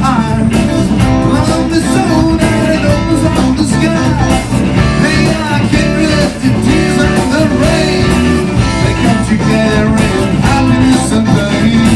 eyes. Love is so that it opens up the sky. Hey, I can read the tears and the rain. They come together in happiness and pain.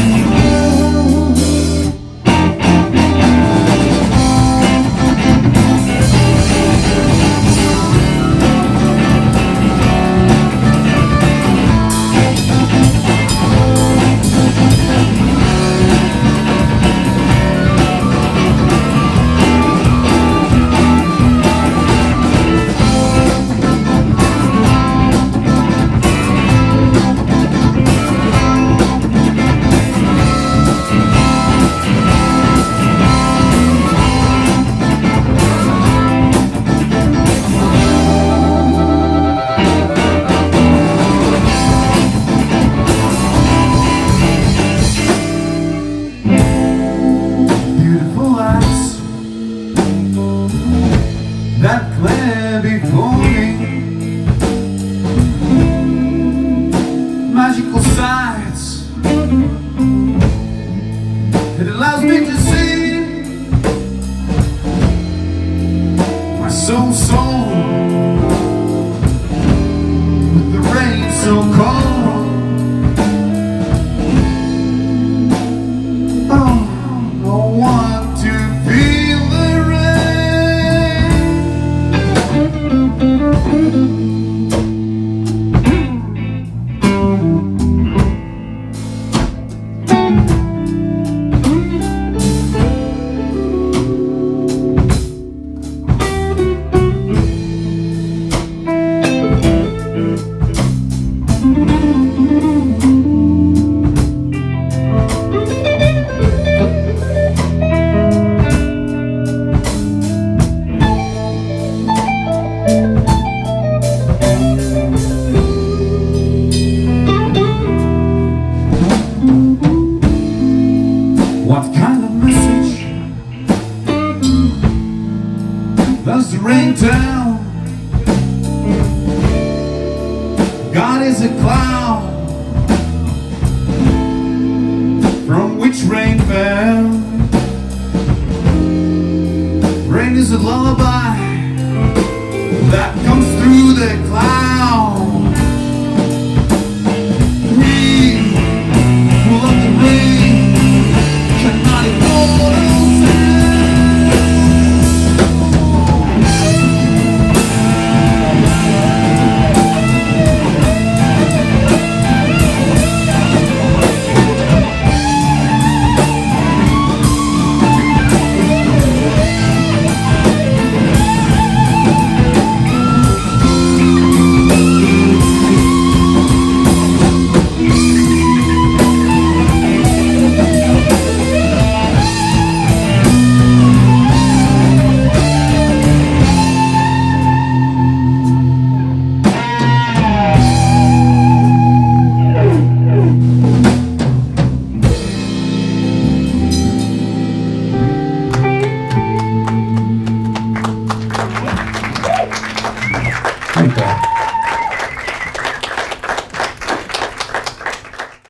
That clear before me, magical sights. It allows me to see my soul with the rain so cold. Oh, I want to feel the What kind of message does the rain tell? God is a cloud from which rain fell. Rain is a lullaby that comes through the cloud. We who love the rain cannot ignore Thank you.